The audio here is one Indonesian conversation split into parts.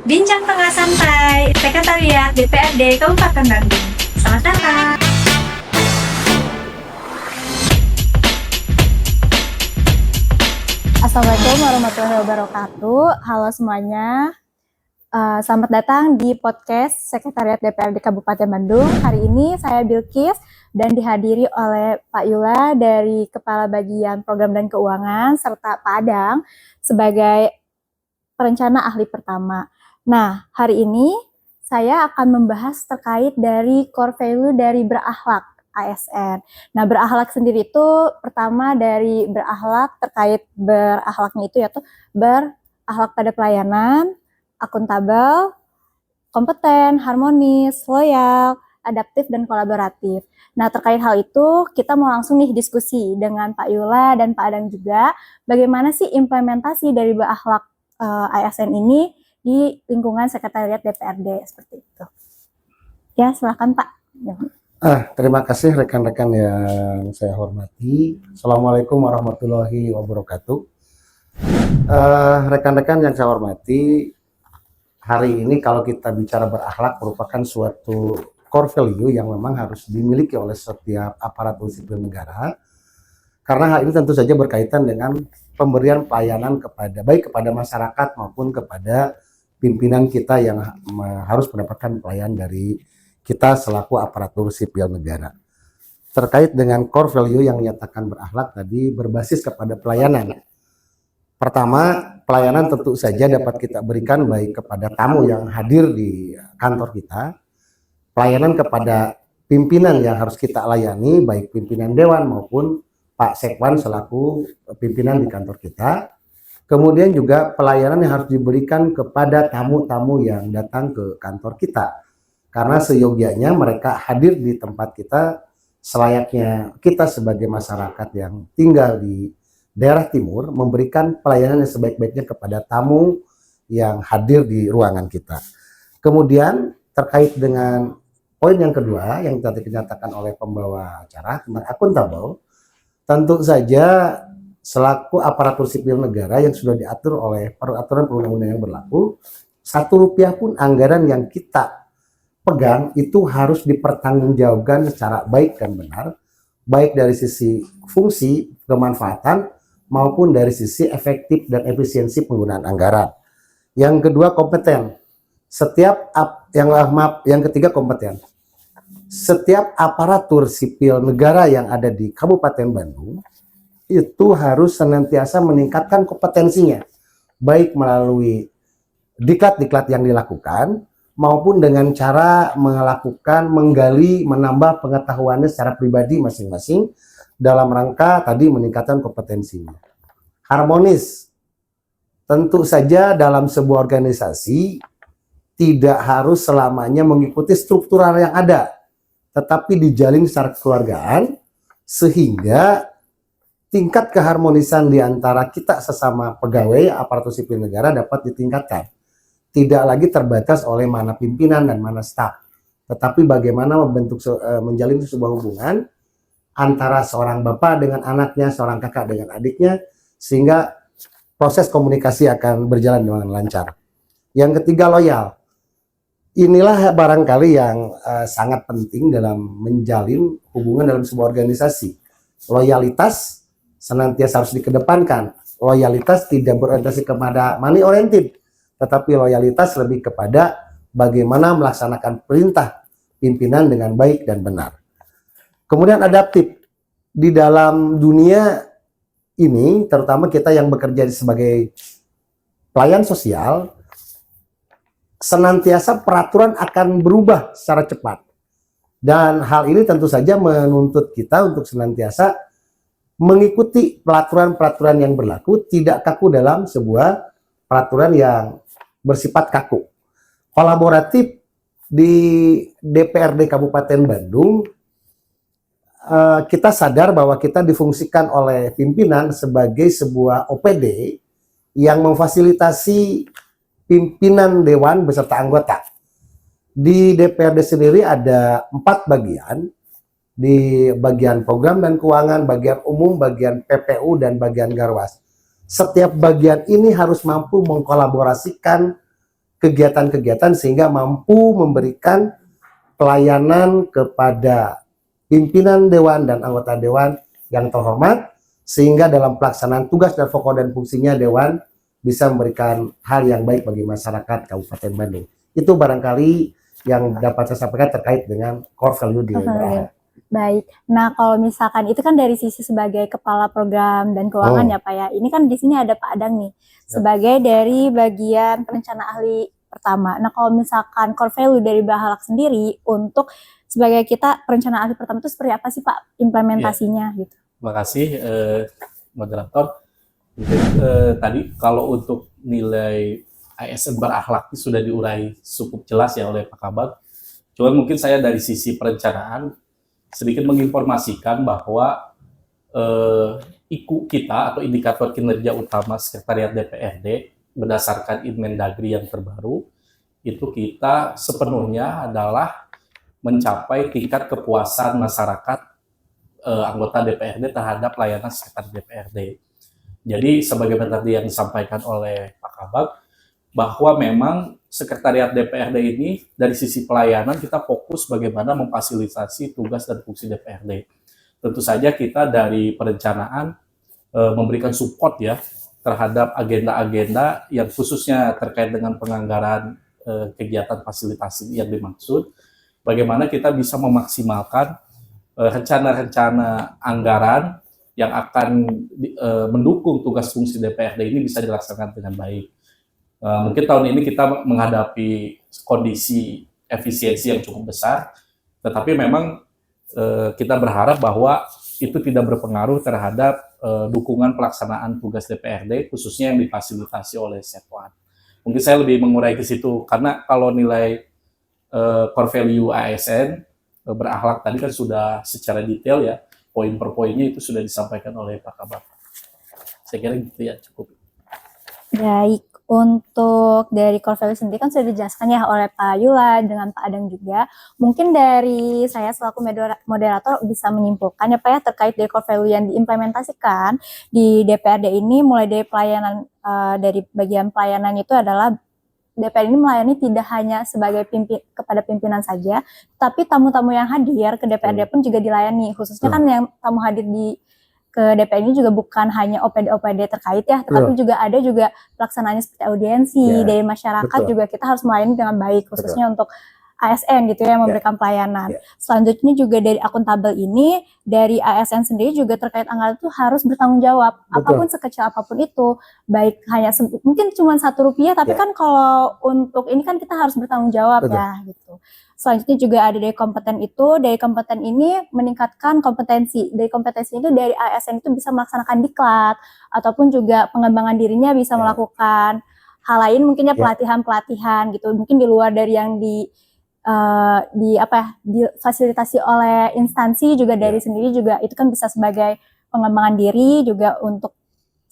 Bincang Tengah Santai, Sekretariat DPRD Kabupaten Bandung. Selamat datang. Assalamualaikum warahmatullahi wabarakatuh. Halo semuanya. Selamat datang di podcast Sekretariat DPRD Kabupaten Bandung. Hari ini saya Bilkis dan dihadiri oleh Pak Yula dari Kepala Bagian Program dan Keuangan serta Pak Adang sebagai perencana ahli pertama. Nah, hari ini saya akan membahas terkait dari core value dari berakhlak ASN. Nah, berakhlak sendiri itu pertama dari berakhlak terkait berakhlaknya itu yaitu berakhlak pada pelayanan, akuntabel, kompeten, harmonis, loyal, adaptif, dan kolaboratif. Nah, terkait hal itu, kita mau langsung nih diskusi dengan Pak Yula dan Pak Adang juga, bagaimana sih implementasi dari berakhlak ASN ini di lingkungan Sekretariat DPRD, seperti itu. Ya, silakan Pak. Terima kasih rekan-rekan yang saya hormati. Assalamualaikum warahmatullahi wabarakatuh. Rekan-rekan yang saya hormati, hari ini kalau kita bicara berakhlak merupakan suatu core value yang memang harus dimiliki oleh setiap aparatur sipil negara, karena hal ini tentu saja berkaitan dengan pemberian pelayanan baik kepada masyarakat maupun kepada pimpinan kita yang harus mendapatkan pelayanan dari kita selaku aparatur sipil negara. Terkait dengan core value yang menyatakan berakhlak tadi berbasis kepada pelayanan. Pertama, pelayanan tentu saja dapat kita berikan baik kepada tamu yang hadir di kantor kita, pelayanan kepada pimpinan yang harus kita layani, baik pimpinan dewan maupun Pak Sekwan selaku pimpinan di kantor kita. Kemudian juga pelayanan yang harus diberikan kepada tamu-tamu yang datang ke kantor kita. Karena seyogianya mereka hadir di tempat kita selayaknya kita sebagai masyarakat yang tinggal di daerah timur memberikan pelayanan yang sebaik-baiknya kepada tamu yang hadir di ruangan kita. Kemudian terkait dengan poin yang kedua yang tadi dinyatakan oleh pembawa acara tentang akuntabel, tentu saja selaku aparatur sipil negara yang sudah diatur oleh peraturan perundang-undangan yang berlaku, Rp1 pun anggaran yang kita pegang itu harus dipertanggungjawabkan secara baik dan benar, baik dari sisi fungsi, kemanfaatan, maupun dari sisi efektif dan efisiensi penggunaan anggaran. Yang kedua, kompeten. Yang ketiga, kompeten. Setiap aparatur sipil negara yang ada di Kabupaten Bandung itu harus senantiasa meningkatkan kompetensinya, baik melalui diklat-diklat yang dilakukan maupun dengan cara menggali, menambah pengetahuannya secara pribadi masing-masing dalam rangka tadi meningkatkan kompetensinya. Harmonis, tentu saja dalam sebuah organisasi tidak harus selamanya mengikuti struktural yang ada, tetapi dijalin secara kekeluargaan sehingga tingkat keharmonisan di antara kita sesama pegawai aparatur sipil negara dapat ditingkatkan. Tidak lagi terbatas oleh mana pimpinan dan mana staf, tetapi bagaimana menjalin sebuah hubungan antara seorang bapak dengan anaknya, seorang kakak dengan adiknya, sehingga proses komunikasi akan berjalan dengan lancar. Yang ketiga, loyal. Inilah barangkali yang sangat penting dalam menjalin hubungan dalam sebuah organisasi. Loyalitas senantiasa harus dikedepankan. Loyalitas tidak berorientasi kepada money oriented, tetapi loyalitas lebih kepada bagaimana melaksanakan perintah pimpinan dengan baik dan benar. Kemudian adaptif. Di dalam dunia ini, terutama kita yang bekerja sebagai pelayan sosial, senantiasa peraturan akan berubah secara cepat. Dan hal ini tentu saja menuntut kita untuk senantiasa mengikuti peraturan-peraturan yang berlaku, tidak kaku dalam sebuah peraturan yang bersifat kaku. Kolaboratif di DPRD Kabupaten Bandung, kita sadar bahwa kita difungsikan oleh pimpinan sebagai sebuah OPD yang memfasilitasi pimpinan dewan beserta anggota. Di DPRD sendiri ada 4 bagian, di bagian program dan keuangan, bagian umum, bagian PPU, dan bagian garwas. Setiap bagian ini harus mampu mengkolaborasikan kegiatan-kegiatan sehingga mampu memberikan pelayanan kepada pimpinan dewan dan anggota dewan yang terhormat, sehingga dalam pelaksanaan tugas dan pokok dan fungsinya dewan bisa memberikan hal yang baik bagi masyarakat Kabupaten Bandung. Itu barangkali yang dapat saya sampaikan terkait dengan core value di Berahlak. Baik. Nah, kalau misalkan itu kan dari sisi sebagai kepala program dan keuangan ya Pak ya. Ini kan di sini ada Pak Adang nih sebagai dari bagian perencana ahli pertama. Nah, kalau misalkan core value dari Berahlak sendiri untuk sebagai kita perencana ahli pertama itu seperti apa sih Pak implementasinya gitu? Terima kasih moderator. Tadi kalau untuk nilai ASN berakhlak sudah diurai cukup jelas ya oleh Pak Kabag. Cuman mungkin saya dari sisi perencanaan sedikit menginformasikan bahwa IKU kita atau indikator kinerja utama Sekretariat DPRD berdasarkan Inmendagri yang terbaru itu kita sepenuhnya adalah mencapai tingkat kepuasan masyarakat anggota DPRD terhadap layanan Sekretariat DPRD. Jadi sebagaimana tadi yang disampaikan oleh Pak Kabag, bahwa memang Sekretariat DPRD ini dari sisi pelayanan kita fokus bagaimana memfasilitasi tugas dan fungsi DPRD. Tentu saja kita dari perencanaan memberikan support ya terhadap agenda-agenda yang khususnya terkait dengan penganggaran kegiatan fasilitasi yang dimaksud. Bagaimana kita bisa memaksimalkan rencana-rencana anggaran yang akan mendukung tugas fungsi DPRD ini bisa dilaksanakan dengan baik. Mungkin tahun ini kita menghadapi kondisi efisiensi yang cukup besar, tetapi memang kita berharap bahwa itu tidak berpengaruh terhadap dukungan pelaksanaan tugas DPRD, khususnya yang difasilitasi oleh Setwan. Mungkin saya lebih mengurai ke situ, karena kalau nilai core value ASN berakhlak tadi kan sudah secara detail ya, poin per poinnya itu sudah disampaikan oleh Pak Kabag. Saya kira gitu ya, cukup. Baik. Untuk dari core value sendiri kan sudah dijelaskan ya oleh Pak Yula dengan Pak Adang juga. Mungkin dari saya selaku moderator bisa menyimpulkan ya Pak ya terkait dari core value yang diimplementasikan di DPRD ini mulai dari pelayanan dari bagian pelayanan itu adalah DPRD ini melayani tidak hanya sebagai kepada pimpinan saja, tapi tamu-tamu yang hadir ke DPRD pun juga dilayani. Khususnya kan yang tamu hadir ke DPR ini juga bukan hanya OPD-OPD terkait ya, tetapi juga ada juga pelaksanaannya seperti audiensi dari masyarakat juga kita harus melayani dengan baik, khususnya untuk ASN gitu ya, memberikan pelayanan. Selanjutnya juga dari akuntabel ini, dari ASN sendiri juga terkait anggaran itu harus bertanggung jawab, apapun sekecil apapun itu, baik hanya mungkin cuma Rp1, tapi kan kalau untuk ini kan kita harus bertanggung jawab ya gitu. Selanjutnya juga ada dari kompeten itu, dari kompeten ini meningkatkan kompetensi. Dari kompetensi itu dari ASN itu bisa melaksanakan diklat, ataupun juga pengembangan dirinya bisa melakukan hal lain mungkin ya pelatihan-pelatihan gitu. Mungkin di luar dari yang difasilitasi oleh instansi juga dari sendiri juga itu kan bisa sebagai pengembangan diri juga. Untuk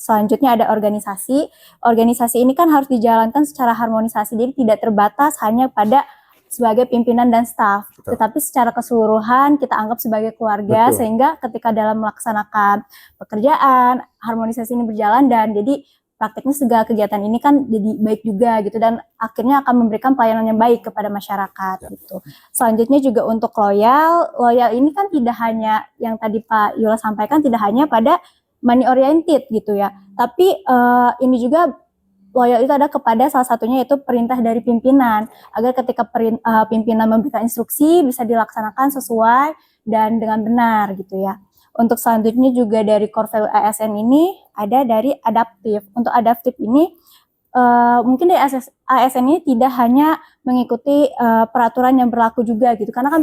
selanjutnya ada organisasi. Organisasi ini kan harus dijalankan secara harmonisasi, jadi tidak terbatas hanya pada sebagai pimpinan dan staf, tetapi secara keseluruhan kita anggap sebagai keluarga, sehingga ketika dalam melaksanakan pekerjaan, harmonisasi ini berjalan dan jadi prakteknya segala kegiatan ini kan jadi baik juga gitu, dan akhirnya akan memberikan pelayanan yang baik kepada masyarakat gitu. Selanjutnya juga untuk loyal ini kan tidak hanya yang tadi Pak Yula sampaikan, tidak hanya pada money oriented gitu ya, tapi ini juga loyal itu ada kepada salah satunya yaitu perintah dari pimpinan, agar ketika pimpinan memberikan instruksi bisa dilaksanakan sesuai dan dengan benar gitu ya. Untuk selanjutnya juga dari core value ASN ini ada dari adaptif. Untuk adaptif ini mungkin dari ASN ini tidak hanya mengikuti peraturan yang berlaku juga gitu, karena kan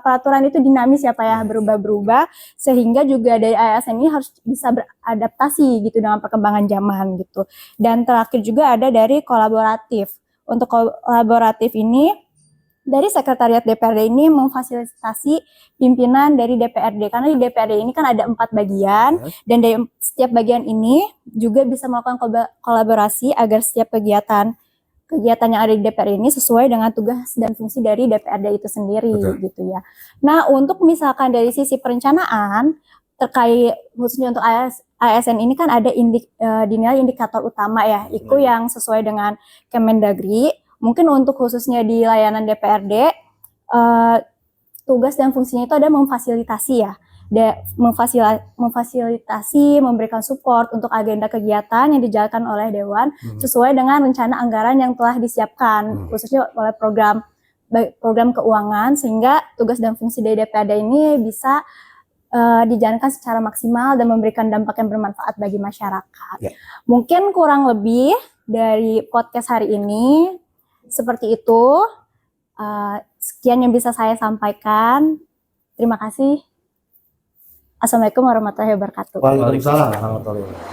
peraturan itu dinamis ya Pak ya, berubah-berubah, sehingga juga dari ASN ini harus bisa beradaptasi gitu dengan perkembangan zaman gitu. Dan terakhir juga ada dari kolaboratif. Untuk kolaboratif ini dari Sekretariat DPRD ini memfasilitasi pimpinan dari DPRD, karena di DPRD ini kan ada 4 bagian, dan dari setiap bagian ini juga bisa melakukan kolaborasi agar setiap kegiatan yang ada di DPRD ini sesuai dengan tugas dan fungsi dari DPRD itu sendiri gitu ya. Nah, untuk misalkan dari sisi perencanaan terkait khususnya untuk ASN ini kan ada dinilai indikator utama ya, IKU yang sesuai dengan Kemendagri. Mungkin untuk khususnya di layanan DPRD, tugas dan fungsinya itu ada memfasilitasi ya, memfasilitasi, memberikan support untuk agenda kegiatan yang dijalankan oleh Dewan sesuai dengan rencana anggaran yang telah disiapkan, khususnya oleh program keuangan, sehingga tugas dan fungsi dari DPRD ini bisa dijalankan secara maksimal dan memberikan dampak yang bermanfaat bagi masyarakat. Ya. Mungkin kurang lebih dari podcast hari ini seperti itu. Sekian yang bisa saya sampaikan. Terima kasih. Assalamualaikum warahmatullahi wabarakatuh. Waalaikumsalam warahmatullahi wabarakatuh.